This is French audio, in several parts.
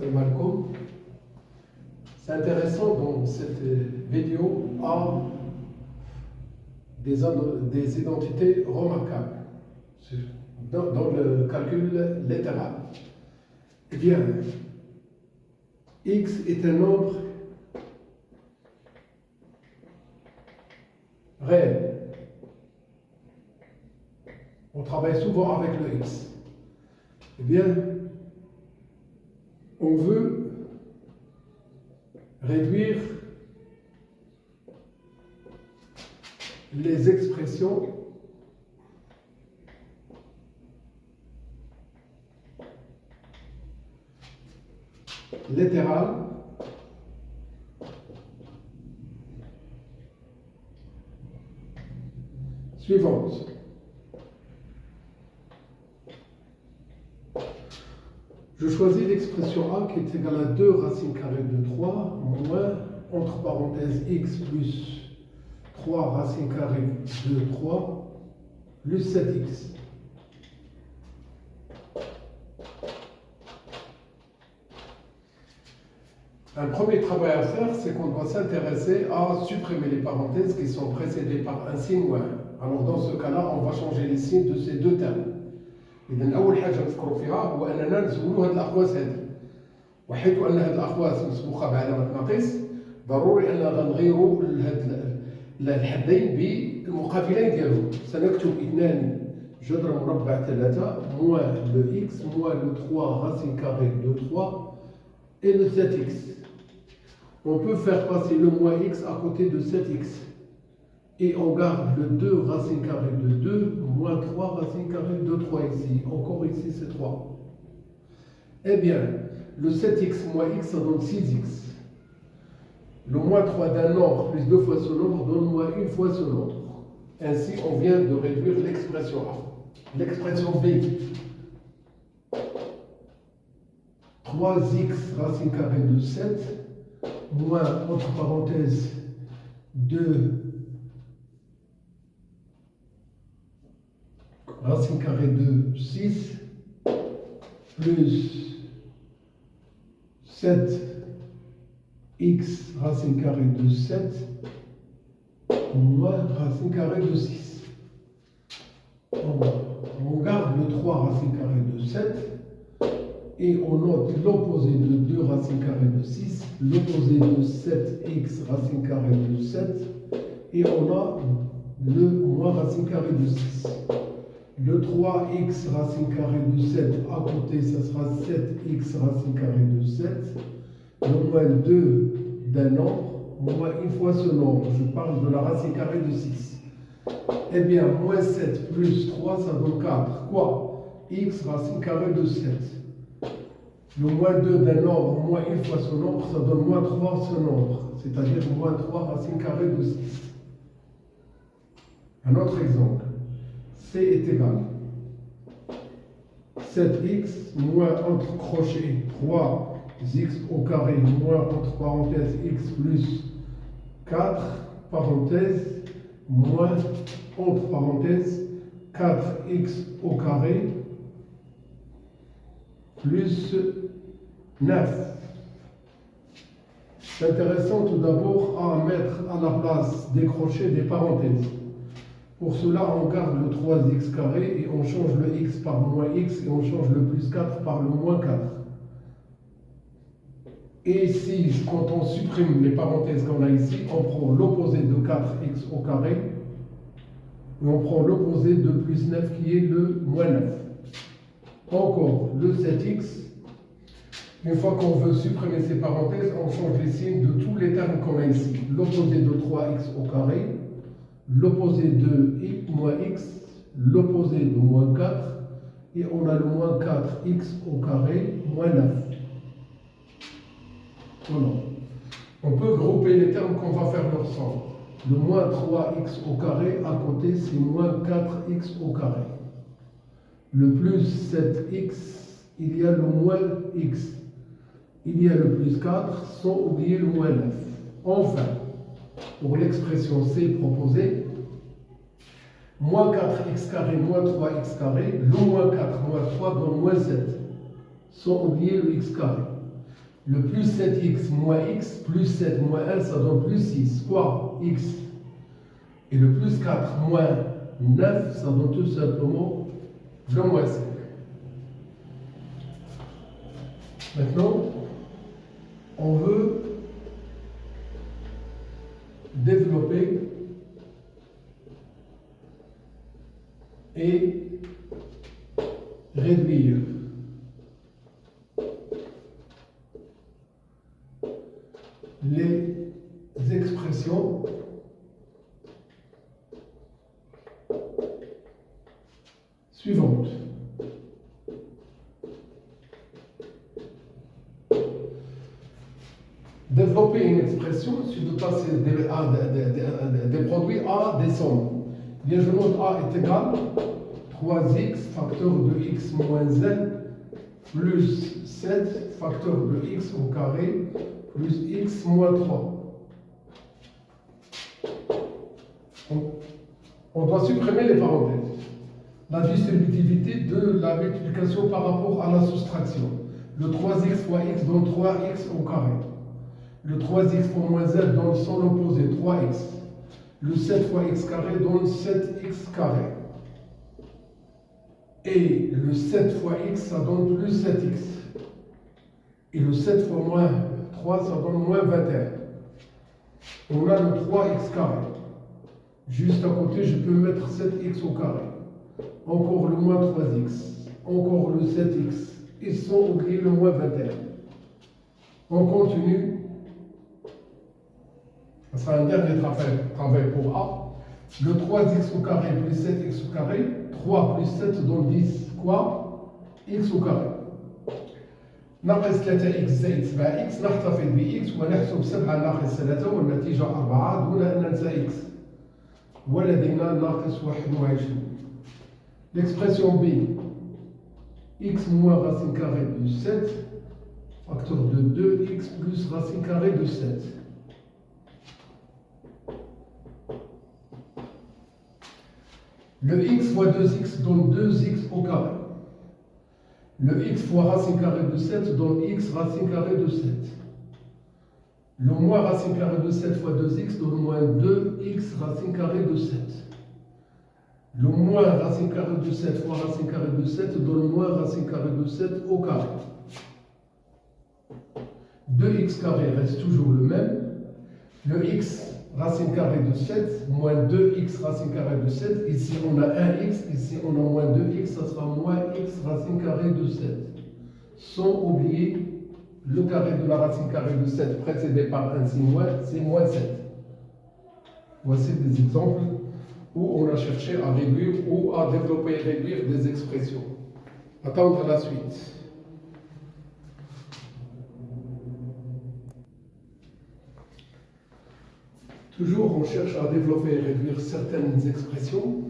Salam alaikum. C'est intéressant dans cette vidéo à des identités remarquables dans le calcul littéral. Eh bien, x est un nombre réel. On travaille souvent avec le x. Eh bien, on veut réduire les expressions littérales suivantes. Je choisis l'expression A qui est égale à 2 racines carrées de 3 moins, entre parenthèses, x plus 3 racines carrées de 3 plus 7x. Un premier travail à faire, c'est qu'on doit s'intéresser à supprimer les parenthèses qui sont précédées par un signe ou un. Alors dans ce cas-là, on va changer les signes de ces deux termes. إذا أول حاجة نفكروا فيها هو أننا نزولوا هذه الأقواس هذه، وحيث أن هذه الأقواس مسبوقة بعلامة ناقص، ضروري أننا غنغيروا الحدين بالمقابلين ديالهم. سنكتب 2 جذر مربع 3 moins le x moins le 3 racine carrée de 3 et le 7x. On peut faire passer le moins x à côté de 7x. Et on garde le 2 racine carrée de 2 moins 3 racine carrée de 3 ici. Encore ici, c'est 3. Eh bien, le 7x moins x, ça donne 6x. Le moins 3 d'un nombre plus 2 fois ce nombre donne moins 1 fois ce nombre. Ainsi, on vient de réduire l'expression A. L'expression B. 3x racine carrée de 7 moins, entre parenthèses, 2 racine carrée de 6 plus 7x racine carrée de 7 moins racine carrée de 6. On garde le 3 racine carrée de 7 et on note l'opposé de 2 racine carrée de 6, l'opposé de 7x racine carrée de 7 et on a le moins racine carrée de 6. Le 3x racine carrée de 7 à côté, ça sera 7x racine carrée de 7. Le moins 2 d'un nombre, moins 1 fois ce nombre. Je parle de la racine carrée de 6. Eh bien, moins 7 plus 3, ça donne 4. Quoi? X racine carrée de 7. Le moins 2 d'un nombre, moins 1 fois ce nombre, ça donne moins 3 ce nombre. C'est-à-dire moins 3 racine carrée de 6. Un autre exemple. C est égal 7x moins entre crochets 3x au carré moins entre parenthèses x plus 4 parenthèses moins entre parenthèses 4x au carré plus 9. C'est intéressant tout d'abord à mettre à la place des crochets des parenthèses. Pour cela, on garde le 3x carré et on change le x par moins x et on change le plus 4 par le moins 4. Et ici, quand on supprime les parenthèses qu'on a ici, on prend l'opposé de 4x au carré et on prend l'opposé de plus 9 qui est le moins 9. Encore le 7x. Une fois qu'on veut supprimer ces parenthèses, on change les signes de tous les termes qu'on a ici. L'opposé de 3x au carré, l'opposé de moins x, l'opposé de moins 4, et on a le moins 4x au carré, moins 9. Voilà. On peut grouper les termes qu'on va faire leur somme. Le moins 3x au carré, à côté, c'est moins 4x au carré. Le plus 7x, il y a le moins x. Il y a le plus 4, sans oublier le moins 9. Enfin, pour l'expression C proposée, moins 4x carré moins 3x carré, le moins 4 moins 3 donne moins 7, sans oublier le x carré. Le plus 7x moins x plus 7 moins 1, ça donne plus 6. Quoi? X. Et le plus 4 moins 9, ça donne tout simplement le moins 5. Maintenant, on veut développer et réduire les expressions suivantes. Développer une expression, c'est de passer des produits à des sommes. Bien, je note A est égal 3x facteur de x moins z plus 7 facteur de x au carré plus x moins 3. On doit supprimer les parenthèses. La distributivité de la multiplication par rapport à la soustraction. Le 3x fois x donne 3x au carré. Le 3x fois moins z donne son opposé 3x. Le 7 fois x carré donne 7x carré. Et le 7 fois x, ça donne plus 7x. Et le 7 fois moins 3, ça donne moins 21. On a le 3x carré. Juste à côté, je peux mettre 7x au carré. Encore le moins 3x. Encore le 7x. Ils sont oubliés le moins 21. On continue. Ce sera un dernier travail pour A. Le 3x au carré plus 7x au carré. 3 plus 7 donne 10. Quoi? X au carré. ناقص 3x زائد 7x نحتفظ بx ونحسب 7 ناقص 3 والنتيجة 4 دون أن ننسى x. ولدينا ناقص 21. L'expression B. X moins racine carrée de 7 facteur de 2x plus racine carrée de 7. Le x fois 2x donne 2x au carré. Le x fois racine carrée de 7 donne x racine carrée de 7. Le moins racine carrée de 7 fois 2x donne moins 2x racine carrée de 7. Le moins racine carrée de 7 fois racine carrée de 7 donne moins racine carrée de 7 au carré. 2x carré reste toujours le même. Le x racine carrée de 7 moins 2x racine carrée de 7. Ici on a 1x, ici on a moins 2x, ça sera moins x racine carrée de 7. Sans oublier le carré de la racine carrée de 7 précédé par un signe moins, c'est moins 7. Voici des exemples où on a cherché à réduire ou à développer et réduire des expressions. Attendre la suite. Toujours, on cherche à développer et réduire certaines expressions.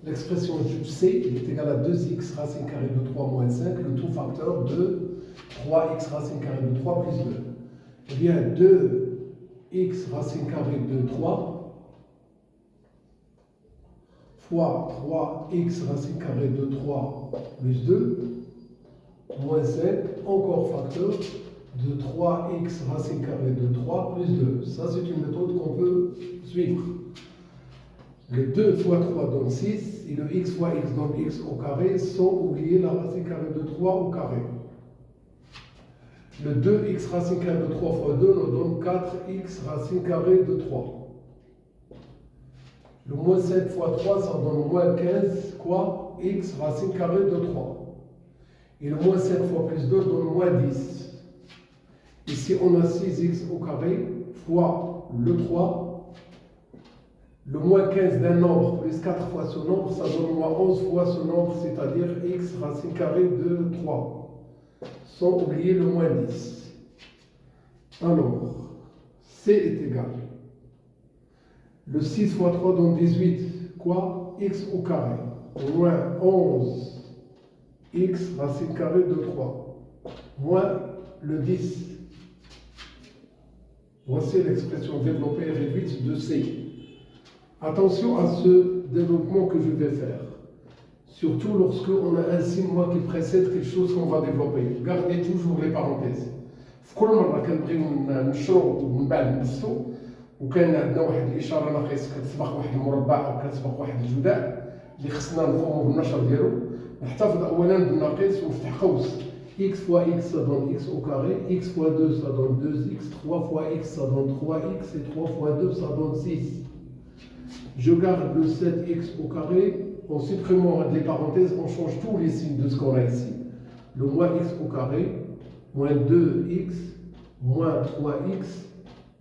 L'expression C est égale à 2x racine carrée de 3 moins 5, le tout facteur de 3x racine carrée de 3 plus 2. Eh bien, 2x racine carrée de 3 fois 3x racine carrée de 3 plus 2, moins 5, encore facteur de 3x racine carrée de 3 plus 2. Ça, c'est une méthode qu'on peut suivre. Le 2 fois 3 donne 6, et le x fois x donne x au carré, sans oublier la racine carrée de 3 au carré. Le 2x racine carrée de 3 fois 2 nous donne 4x racine carrée de 3. Le moins 7 fois 3, ça donne moins 15, quoi? X racine carrée de 3. Et le moins 5 fois plus 2 donne moins 10. Ici, on a 6x au carré fois le 3. Le moins 15 d'un nombre plus 4 fois ce nombre, ça donne moins 11 fois ce nombre, c'est-à-dire x racine carrée de 3. Sans oublier le moins 10. Alors, C est égal. Le 6 fois 3 donne 18. Quoi? X au carré. Moins 11. X racine carrée de 3. Moins le 10. Voici l'expression développée et réduite de C. Attention à ce développement que je vais faire. Surtout lorsque on a un signe moins qui précède quelque chose qu'on va développer. Gardez toujours les parenthèses. في كل مرة كنبغيو نشرو ومن بعد نبسطو وكان عندنا واحد الإشارة ناقص كتسبق واحد المربع أو كتسبق واحد الجداع اللي خصنا نقومو بالنشر ديالو. نحتفظ أولا بالناقص ونفتح قوس x fois x ça donne x au carré, x fois 2 ça donne 2x, 3 fois x ça donne 3x et 3 fois 2 ça donne 6. Je garde le 7x au carré, en supprimant les parenthèses, on change tous les signes de ce qu'on a ici. Le moins x au carré, moins 2x, moins 3x,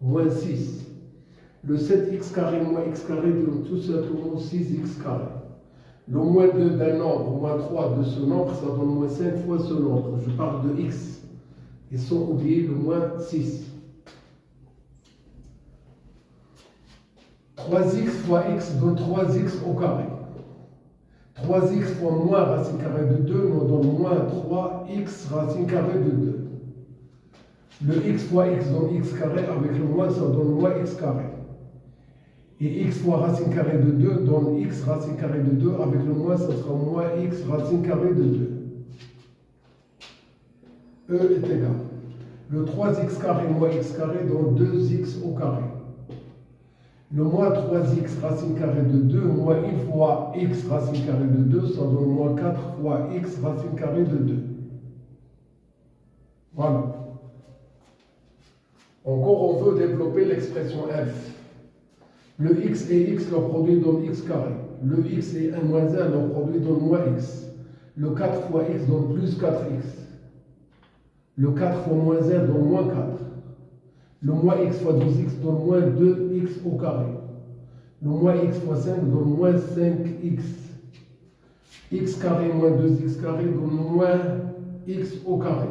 moins 6. Le 7x carré moins x carré donne tout simplement 6x carré. Le moins 2 d'un nombre, moins 3 de ce nombre, ça donne moins 5 fois ce nombre. Je parle de x. Et sans oublier le moins 6. 3x fois x donne 3x au carré. 3x fois moins racine carrée de 2 nous donne moins 3x racine carrée de 2. Le x fois x donne x carré, avec le moins ça donne moins x carré. Et x fois racine carrée de 2 donne x racine carrée de 2, avec le moins ça sera moins x racine carrée de 2. E est égal. Le 3x carré moins x carré donne 2x au carré. Le moins 3x racine carrée de 2 moins 1 fois x racine carrée de 2, ça donne moins 4 fois x racine carrée de 2. Voilà. Encore, on veut développer l'expression f. Le x et x, leur produit donne x carré. Le x et 1 moins 1, leur produit donne moins x. Le 4 fois x donne plus 4x. Le 4 fois moins 1 donne moins 4. Le moins x fois 12x donne moins 2x au carré. Le moins x fois 5 donne moins 5x. X carré moins 2x carré donne moins x au carré.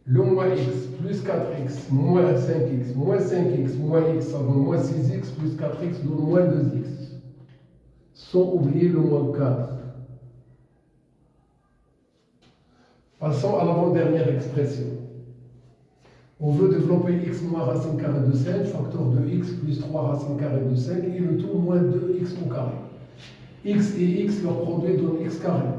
Le moins x plus 4x moins 5x moins 5x moins x, ça donne moins 6x plus 4x donne moins 2x. Sans oublier le moins 4. Passons à l'avant-dernière expression. On veut développer x moins racine carrée de 5, facteur de x plus 3 racine carrée de 5 et le tout moins 2x au carré. X et x, leur produit donne x carré.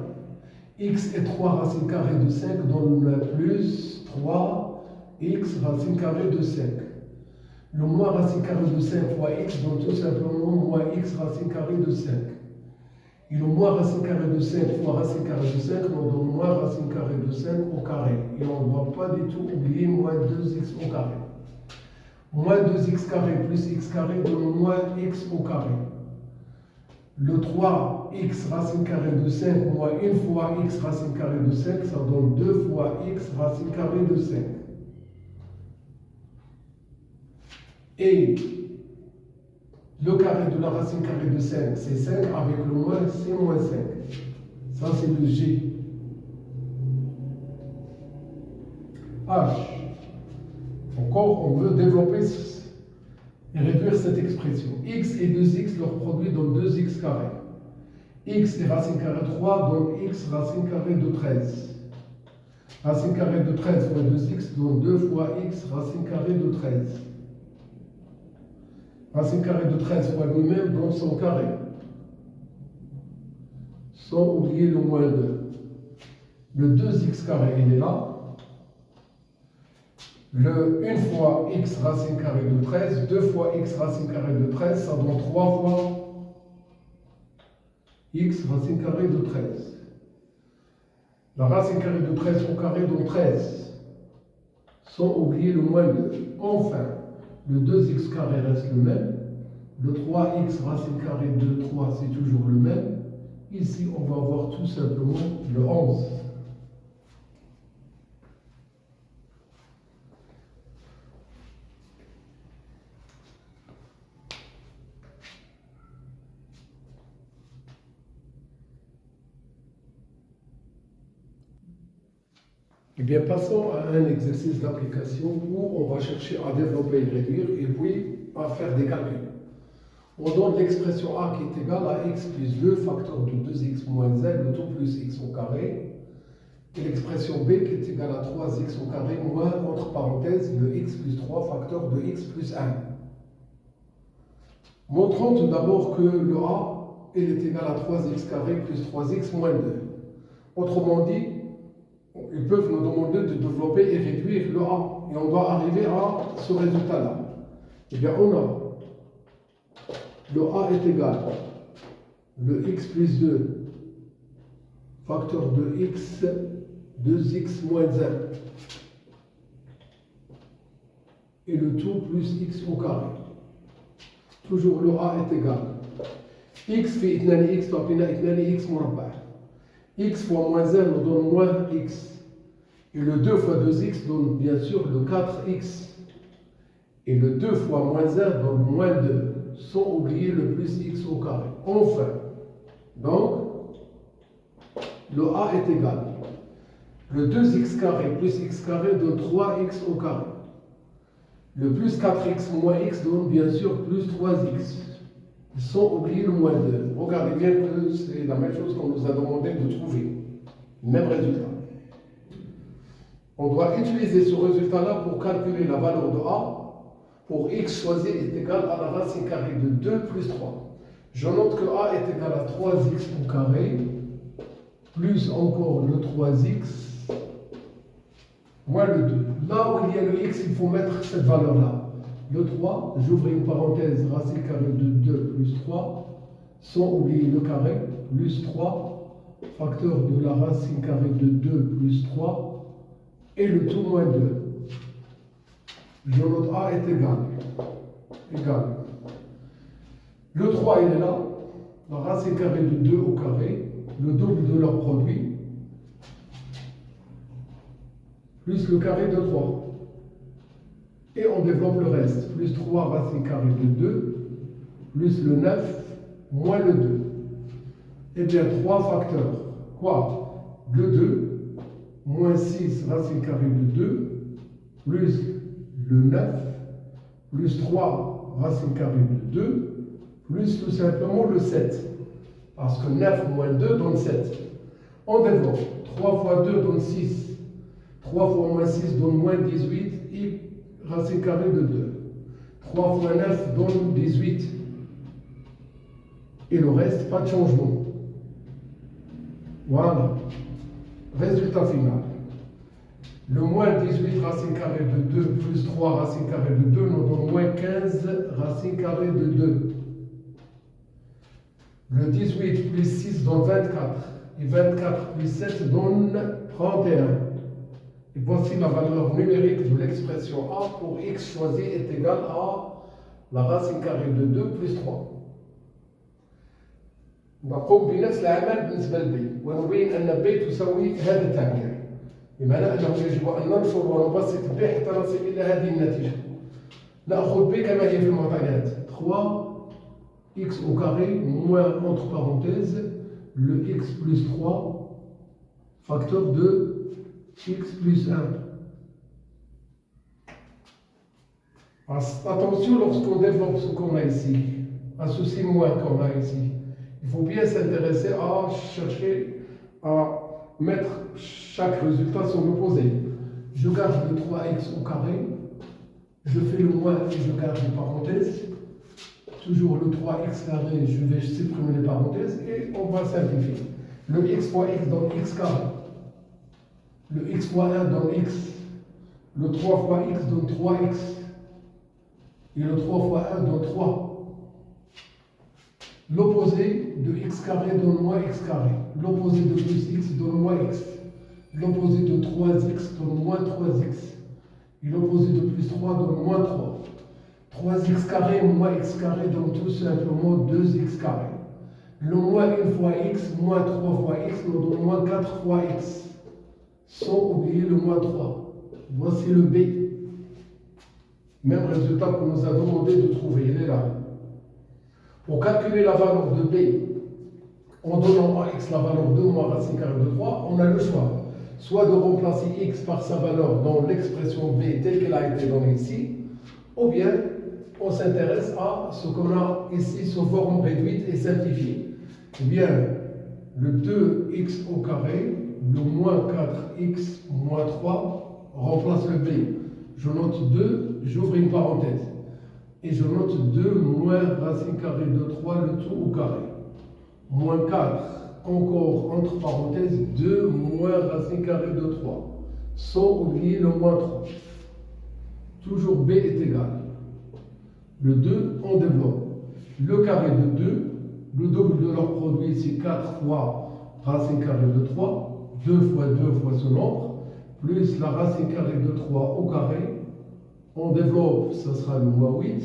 X et 3 racine carrée de 5 donne plus 3x racine carrée de 5. Le moins racine carrée de 5 fois x donne tout simplement moins x racine carrée de 5. Et le moins racine carrée de 5 fois racine carrée de 5 nous donne moins racine carrée de 5 au carré. Et on ne doit pas du tout oublier moins 2x au carré. Moins 2x carré plus x carré donne moins x au carré. Le 3x racine carrée de 5 moins 1 fois x racine carrée de 5, ça donne 2 fois x racine carrée de 5. Et le carré de la racine carrée de 5, c'est 5, avec le moins, c'est moins 5. Ça, c'est le G. H. Encore, on veut développer et réduire cette expression. X et 2x, leur produit donne 2x carré. X et racine carrée de 3 donne x racine carrée de 13. Racine carrée de 13 fois 2x donne 2 fois x racine carrée de 13. Racine carrée de 13 fois lui-même donne son carré. Sans oublier le moins 2. Le 2x carré, il est là. Le 1 fois x racine carrée de 13, 2 fois x racine carrée de 13, ça donne 3 fois x racine carrée de 13. La racine carrée de 13 au carré donne 13. Sans oublier le moins 2. Enfin, le 2x carré reste le même. Le 3x racine carrée de 3, c'est toujours le même. Ici, on va avoir tout simplement le 11. Eh bien, passons à un exercice d'application où on va chercher à développer et réduire et puis à faire des calculs. On donne l'expression A qui est égale à x plus 2 facteur de 2x moins z, le tout plus x au carré. Et l'expression B qui est égale à 3x au carré moins, entre parenthèses, le x plus 3 facteur de x plus 1. Montrons tout d'abord que le A il est égal à 3x carré plus 3x moins 2. Autrement dit, ils peuvent nous demander de développer et réduire le A. Et on doit arriver à ce résultat-là. Eh bien, on a le A est égal le x plus 2 facteur de x 2x moins 1 et le tout plus x au carré. Toujours le A est égal x في 2x تعطينا 2x مربع. X fois moins 1 nous donne moins x. Et le 2 fois 2x donne bien sûr le 4x. Et le 2 fois moins 1 donne moins 2, sans oublier le plus x au carré. Enfin, donc, le A est égal. Le 2x carré plus x carré donne 3x au carré. Le plus 4x moins x donne bien sûr plus 3x. Sans oublier le moins 2. Regardez bien que c'est la même chose qu'on nous a demandé de trouver. Même résultat. On doit utiliser ce résultat-là pour calculer la valeur de A pour x choisi est égal à la racine carrée de 2 plus 3. Je note que A est égal à 3x au carré plus encore le 3x moins le 2. Là où il y a le x, il faut mettre cette valeur-là. Le 3, j'ouvre une parenthèse, racine carrée de 2 plus 3, sans oublier le carré, plus 3, facteur de la racine carrée de 2 plus 3, et le tout moins 2. Je note A est égal. Le 3, il est là, la racine carrée de 2 au carré, le double de leur produit, plus le carré de 3. Et on développe le reste. Plus 3 racine carrée de 2, plus le 9, moins le 2. Eh bien, 3 facteurs. Quoi? Le 2, moins 6 racine carrée de 2, plus le 9, plus 3 racine carrée de 2, plus tout simplement le 7. Parce que 9 moins 2 donne 7. On développe. 3 fois 2 donne 6. 3 fois moins 6 donne moins 18. Et racine carrée de 2. 3 fois 9 donne 18. Et le reste, pas de changement. Voilà. Résultat final. Le moins 18 racine carrée de 2 plus 3 racine carrée de 2 nous donne moins 15 racine carrée de 2. Le 18 plus 6 donne 24. Et 24 plus 7 donne 31. Et voici la valeur numérique de l'expression A pour x choisi est égal à la racine carrée de 2 plus 3. نقوم بنفس العمل بالنسبة لبي ونبين أن بي تساوي هذا التعبير بمعنى أنه يجب أن ننشر ونبسط بي حتى نصل إلى هذه النتيجة. نأخذ بي كما هي في المعطيات 3x au carré moins entre parenthèses le x plus 3 facteur de x plus 1. Attention lorsqu'on développe ce qu'on a ici, à ceci moins qu'on a ici. Il faut bien s'intéresser à chercher à mettre chaque résultat sur l'opposé. Je garde le 3x au carré, je fais le moins et je garde les parenthèses. Toujours le 3x carré, je vais supprimer les parenthèses et on va simplifier. Le x fois x donne x carré. Le x fois 1 donne x. Le 3 fois x donne 3x. Et le 3 fois 1 donne 3. L'opposé de x carré donne moins x carré. L'opposé de plus x donne moins x. L'opposé de 3x donne moins 3x. Et l'opposé de plus 3 donne moins 3. 3x carré moins x carré donne tout simplement 2x carré. Le moins 1 fois x moins 3 fois x nous donne moins 4 fois x. Sans oublier le moins 3. Voici le B. Même résultat qu'on nous a demandé de trouver. Il est là. Pour calculer la valeur de B, en donnant à x la valeur 2 moins racine carrée de 3, on a le choix. Soit de remplacer x par sa valeur dans l'expression B telle qu'elle a été donnée ici, ou bien on s'intéresse à ce qu'on a ici sous forme réduite et simplifiée. Eh bien, le 2x au carré, le moins 4x moins 3 remplace le B. Je note 2, j'ouvre une parenthèse. Et je note 2 moins racine carrée de 3, le tout au carré. Moins 4 encore entre parenthèses 2 moins racine carrée de 3, sans oublier le moins 3. Toujours B est égal. Le 2, on développe. Le carré de 2, le double de leur produit, c'est 4 fois racine carrée de 3, 2 fois ce nombre, plus la racine carrée de 3 au carré. On développe, ce sera le moins 8.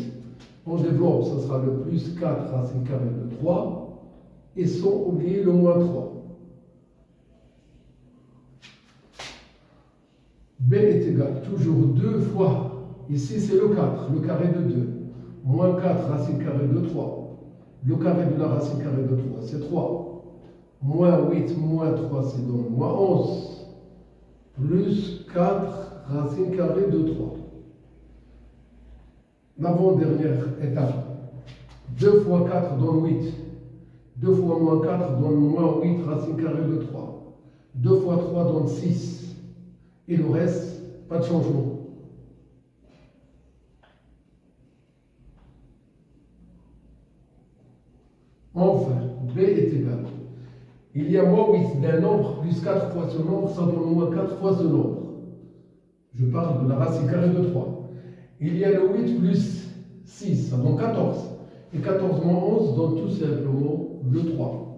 On développe, ce sera le plus 4 racine carrée de 3. Et sans oublier le moins 3. B est égal, toujours 2 fois, ici c'est le 4, le carré de 2, moins 4 racine carrée de 3. Le carré de la racine carrée de 3, c'est 3. Moins 8, moins 3, c'est donc moins 11. Plus 4 racine carrée de 3. L'avant-dernière étape. 2 fois 4 donne 8. 2 fois moins 4 donne moins 8 racine carrée de 3. 2 fois 3 donne 6. Et le reste, pas de changement. Enfin, B est égal. Il y a moins 8 d'un nombre plus 4 fois ce nombre, ça donne moins 4 fois ce nombre. Je parle de la racine carrée de 3. Il y a le 8 plus 6, ça donne 14. Et 14 moins 11 donne tout simplement le 3.